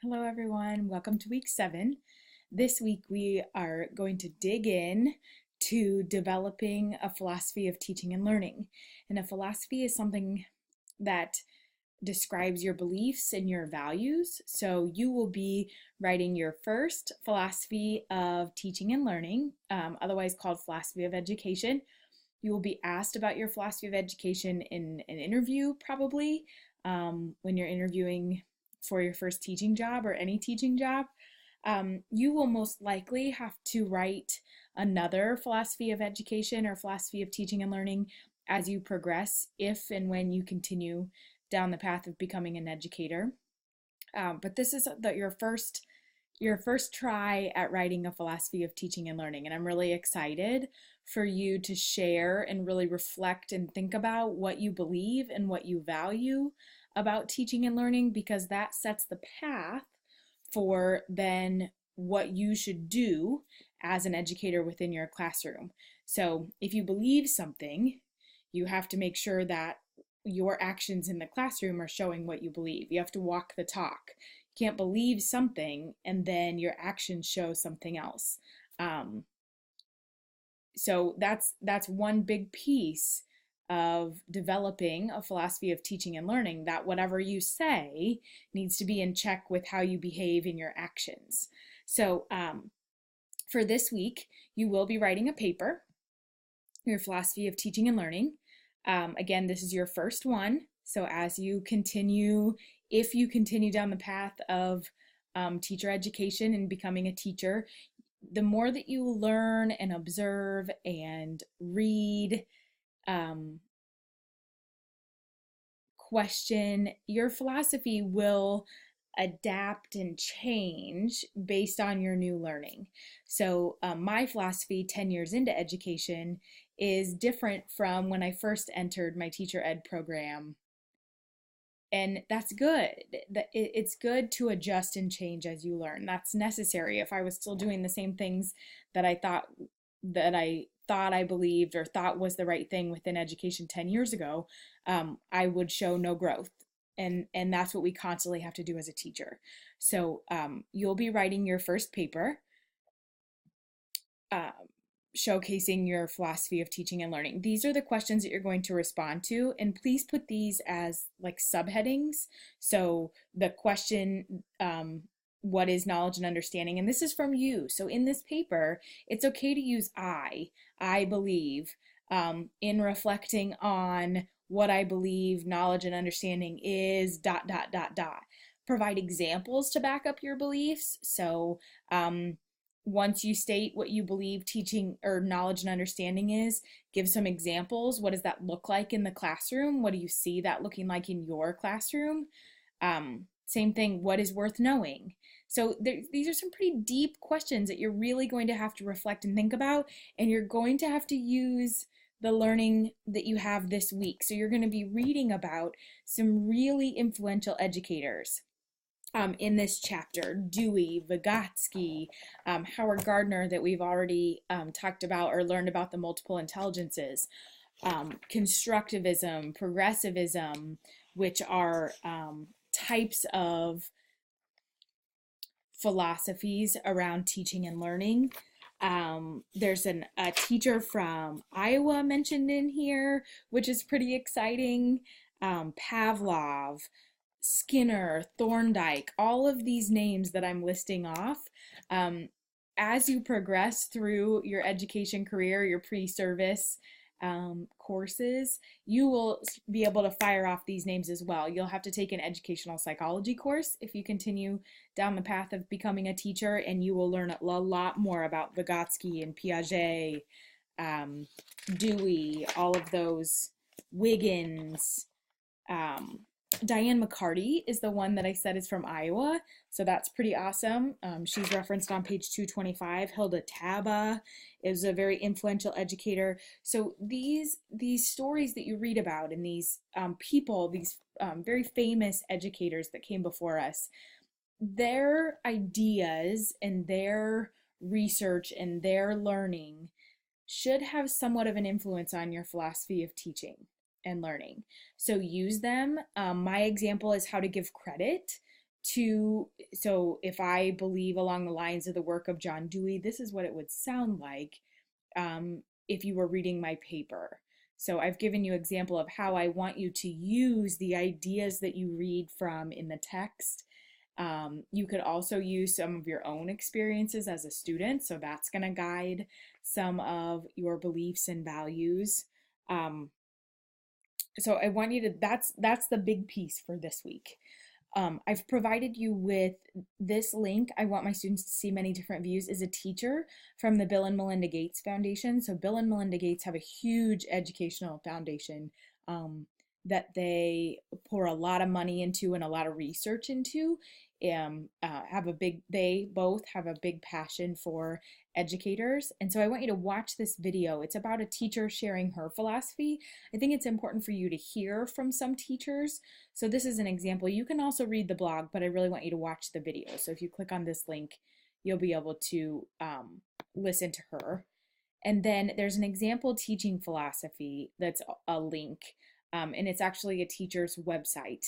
Hello, everyone. Welcome to week 7. This week, we are going to dig in to developing a philosophy of teaching and learning. And a philosophy is something that describes your beliefs and your values. So you will be writing your first philosophy of teaching and learning, otherwise called philosophy of education. You will be asked about your philosophy of education in an interview, probably, when you're interviewing for your first teaching job or any teaching job. You will most likely have to write another philosophy of education or philosophy of teaching and learning as you progress, if and when you continue down the path of becoming an educator. But this is your first try at writing a philosophy of teaching and learning, and I'm really excited for you to share and really reflect and think about what you believe and what you value about teaching and learning, because that sets the path for then what you should do as an educator within your classroom. So if you believe something, you have to make sure that your actions in the classroom are showing what you believe. You have to walk the talk. You can't believe something and then your actions show something else. Um, so that's one big piece of developing a philosophy of teaching and learning, that whatever you say needs to be in check with how you behave in your actions. So for this week, you will be writing a paper, your philosophy of teaching and learning. Again, this is your first one. So as you continue, if you continue down the path of teacher education and becoming a teacher, the more that you learn and observe and read, question, your philosophy will adapt and change based on your new learning. So my philosophy 10 years into education is different from when I first entered my teacher ed program. And that's good. It's good to adjust and change as you learn. That's necessary. If I was still doing the same things that I believed or thought was the right thing within education 10 years ago, I would show no growth. And that's what we constantly have to do as a teacher. So you'll be writing your first paper, um, showcasing your philosophy of teaching and learning. These are the questions that you're going to respond to, and please put these as like subheadings. So the question, what is knowledge and understanding? And this is from you. So in this paper, it's okay to use I believe, in reflecting on what I believe knowledge and understanding is, dot, dot, dot, dot. Provide examples to back up your beliefs. So, once you state what you believe teaching or knowledge and understanding is, give some examples. What does that look like in the classroom? What do you see that looking like in your classroom? Same thing, what is worth knowing? So these are some pretty deep questions that you're really going to have to reflect and think about, and you're going to have to use the learning that you have this week. So you're going to be reading about some really influential educators in this chapter: Dewey, Vygotsky, Howard Gardner, that we've already talked about or learned about the multiple intelligences, constructivism, progressivism, which are types of philosophies around teaching and learning. There's a teacher from Iowa mentioned in here, which is pretty exciting. Pavlov, Skinner, Thorndike, all of these names that I'm listing off. As you progress through your education career, your pre-service courses, you will be able to fire off these names as well. You'll have to take an educational psychology course if you continue down the path of becoming a teacher, and you will learn a lot more about Vygotsky and Piaget, Dewey, all of those, Wiggins. Diane McCarty is the one that I said is from Iowa, so that's pretty awesome. She's referenced on page 225. Hilda Taba is a very influential educator. So these stories that you read about, and these people, these very famous educators that came before us, their ideas and their research and their learning should have somewhat of an influence on your philosophy of teaching and learning. So use them. My example is how to give credit So if I believe along the lines of the work of John Dewey, this is what it would sound like if you were reading my paper. So I've given you an example of how I want you to use the ideas that you read from in the text. You could also use some of your own experiences as a student, so that's going to guide some of your beliefs and values. So I want you to, that's the big piece for this week. I've provided you with this link. I want my students to see many different views as a teacher from the Bill and Melinda Gates Foundation. So Bill and Melinda Gates have a huge educational foundation that they pour a lot of money into and a lot of research into. They both have a big passion for educators. And so I want you to watch this video. It's about a teacher sharing her philosophy. I think it's important for you to hear from some teachers. So this is an example. You can also read the blog, but I really want you to watch the video. So if you click on this link, you'll be able to listen to her. And then there's an example teaching philosophy that's a link, and it's actually a teacher's website.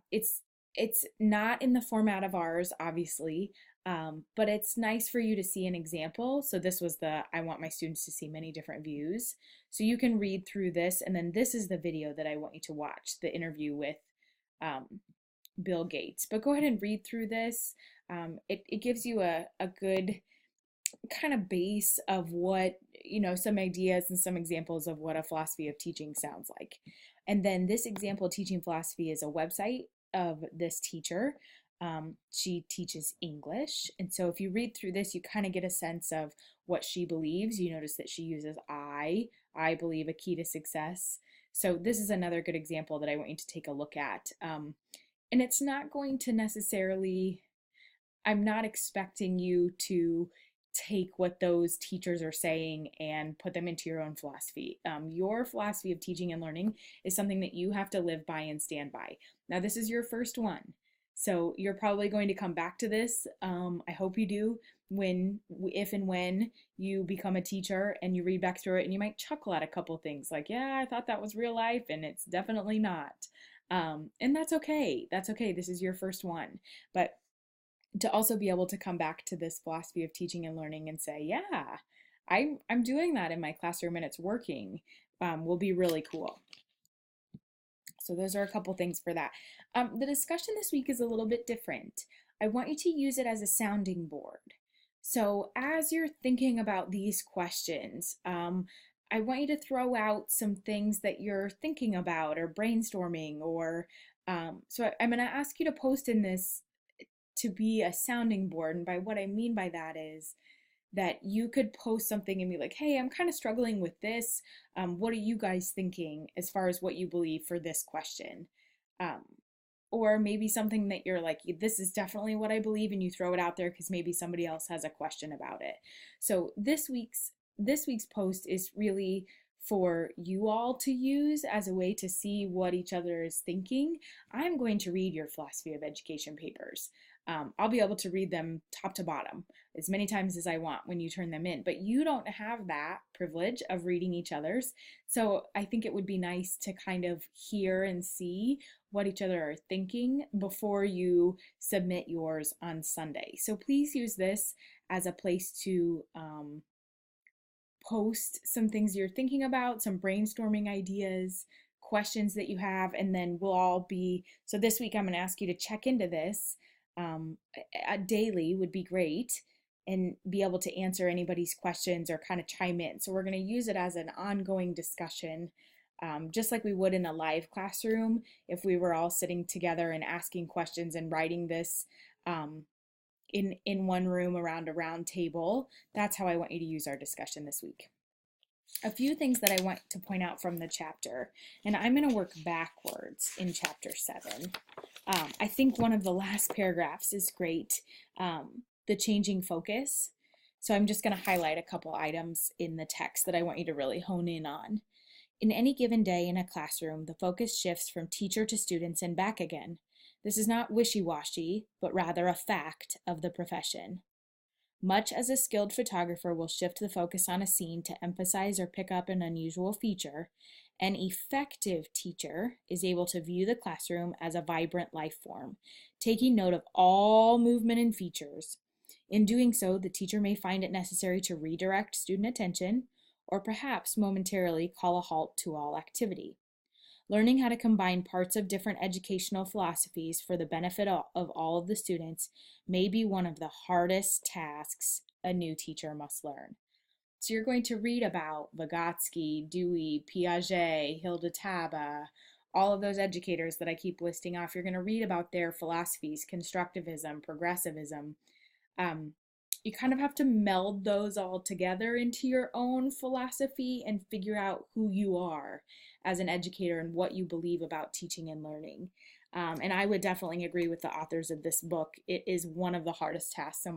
It's not in the format of ours, obviously, but it's nice for you to see an example. So this was I want my students to see many different views. So you can read through this, and then this is the video that I want you to watch, the interview with Bill Gates. But go ahead and read through this. It gives you a good kind of base of what, some ideas and some examples of what a philosophy of teaching sounds like. And then this example teaching philosophy is a website of this teacher. She teaches English. And so if you read through this, you kind of get a sense of what she believes. You notice that she uses I believe, a key to success. So this is another good example that I want you to take a look at. And it's not going to necessarily, I'm not expecting you to take what those teachers are saying and put them into your own philosophy. Your philosophy of teaching and learning is something that you have to live by and stand by. Now, this is your first one, so you're probably going to come back to this. I hope you do if and when you become a teacher and you read back through it, and you might chuckle at a couple things like, yeah, I thought that was real life, and it's definitely not. And that's okay. That's okay. This is your first one. But to also be able to come back to this philosophy of teaching and learning and say, yeah, I'm doing that in my classroom and it's working, will be really cool. So those are a couple things for that. The discussion this week is a little bit different. I want you to use it as a sounding board. So as you're thinking about these questions, I want you to throw out some things that you're thinking about or brainstorming, or so I'm going to ask you to post in this to be a sounding board. And by what I mean by that is that you could post something and be like, hey, I'm kind of struggling with this. What are you guys thinking as far as what you believe for this question? Or maybe something that you're like, this is definitely what I believe, and you throw it out there because maybe somebody else has a question about it. So this week's post is really for you all to use as a way to see what each other is thinking. I'm going to read your philosophy of education papers. I'll be able to read them top to bottom as many times as I want when you turn them in, but you don't have that privilege of reading each other's. So I think it would be nice to kind of hear and see what each other are thinking before you submit yours on Sunday. So please use this as a place to post some things you're thinking about, some brainstorming ideas, questions that you have, and then we'll all be, so this week I'm going to ask you to check into this. Daily would be great, and be able to answer anybody's questions or kind of chime in. So we're going to use it as an ongoing discussion, just like we would in a live classroom if we were all sitting together and asking questions and writing this in one room around a round table. That's how I want you to use our discussion this week. A few things that I want to point out from the chapter, and I'm going to work backwards in chapter 7. I think one of the last paragraphs is great, the changing focus. So I'm just going to highlight a couple items in the text that I want you to really hone in on. In any given day in a classroom, the focus shifts from teacher to students and back again. This is not wishy-washy, but rather a fact of the profession. Much as a skilled photographer will shift the focus on a scene to emphasize or pick up an unusual feature, an effective teacher is able to view the classroom as a vibrant life form, taking note of all movement and features. In doing so, the teacher may find it necessary to redirect student attention or perhaps momentarily call a halt to all activity. Learning how to combine parts of different educational philosophies for the benefit of all of the students may be one of the hardest tasks a new teacher must learn. So you're going to read about Vygotsky, Dewey, Piaget, Hilda Taba, all of those educators that I keep listing off. You're going to read about their philosophies, constructivism, progressivism. You kind of have to meld those all together into your own philosophy and figure out who you are as an educator and what you believe about teaching and learning. And I would definitely agree with the authors of this book. It is one of the hardest tasks a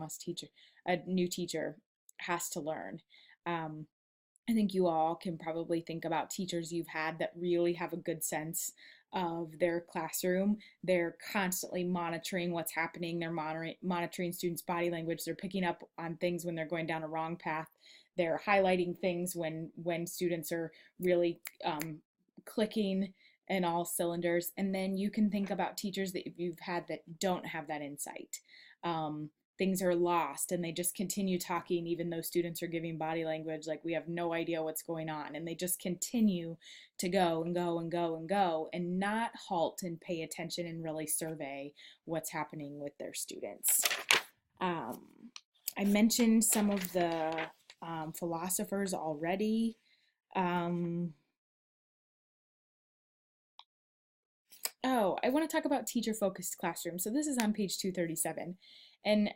new teacher has to learn. I think you all can probably think about teachers you've had that really have a good sense of their classroom. They're constantly monitoring what's happening. They're monitoring students' body language. They're picking up on things when they're going down a wrong path. They're highlighting things when students are really clicking in all cylinders. And then you can think about teachers that you've had that don't have that insight. Things are lost and they just continue talking even though students are giving body language like we have no idea what's going on, and they just continue to go and go and go and go and not halt and pay attention and really survey what's happening with their students. I mentioned some of the philosophers already. I want to talk about teacher-focused classrooms. So this is on page 237. And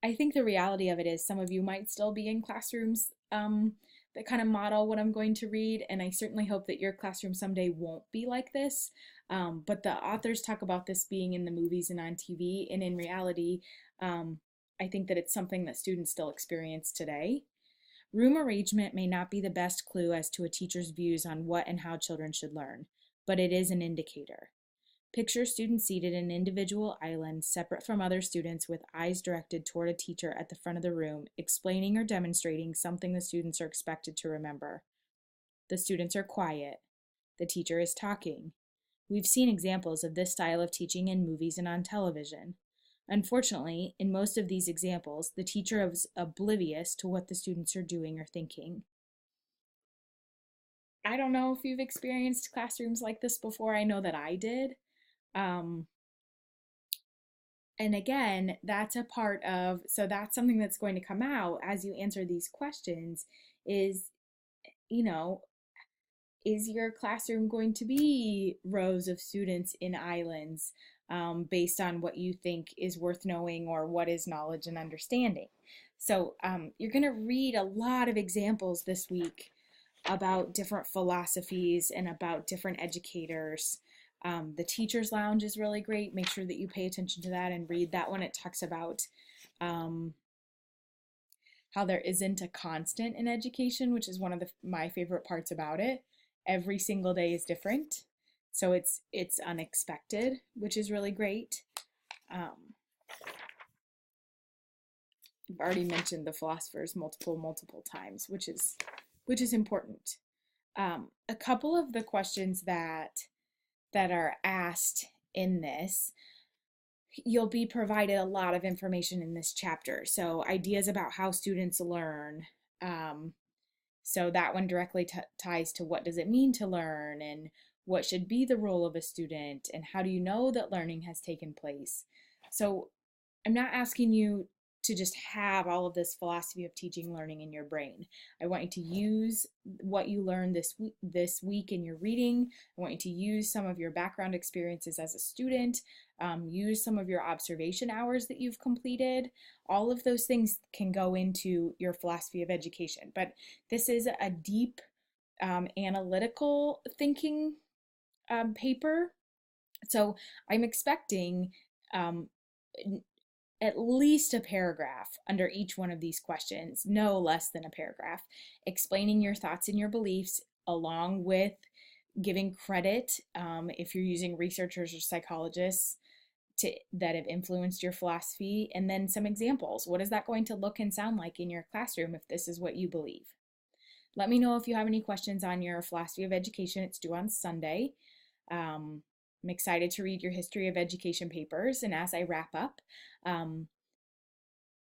I think the reality of it is some of you might still be in classrooms that kind of model what I'm going to read, and I certainly hope that your classroom someday won't be like this. But the authors talk about this being in the movies and on TV, and in reality, I think that it's something that students still experience today. Room arrangement may not be the best clue as to a teacher's views on what and how children should learn, but it is an indicator. Picture students seated in individual islands, separate from other students, with eyes directed toward a teacher at the front of the room, explaining or demonstrating something the students are expected to remember. The students are quiet. The teacher is talking. We've seen examples of this style of teaching in movies and on television. Unfortunately, in most of these examples, the teacher is oblivious to what the students are doing or thinking. I don't know if you've experienced classrooms like this before. I know that I did. And again, that's that's something that's going to come out as you answer these questions is, is your classroom going to be rows of students in islands based on what you think is worth knowing or what is knowledge and understanding? So you're going to read a lot of examples this week about different philosophies and about different educators. The Teacher's Lounge is really great. Make sure that you pay attention to that and read that one. It talks about how there isn't a constant in education, which is one of my favorite parts about it. Every single day is different, so it's unexpected, which is really great. I've already mentioned the philosophers multiple times, which is important. A couple of the questions that are asked in this, you'll be provided a lot of information in this chapter. So ideas about how students learn. So that one directly ties to what does it mean to learn and what should be the role of a student and how do you know that learning has taken place. So I'm not asking you to just have all of this philosophy of teaching learning in your brain. I want you to use what you learned this week in your reading. I want you to use some of your background experiences as a student, use some of your observation hours that you've completed. All of those things can go into your philosophy of education, but this is a deep analytical thinking paper. So I'm expecting at least a paragraph under each one of these questions, no less than a paragraph, explaining your thoughts and your beliefs, along with giving credit, if you're using researchers or psychologists, that have influenced your philosophy, and then some examples. What is that going to look and sound like in your classroom if this is what you believe? Let me know if you have any questions on your philosophy of education. It's due on Sunday. I'm excited to read your history of education papers. And as I wrap up,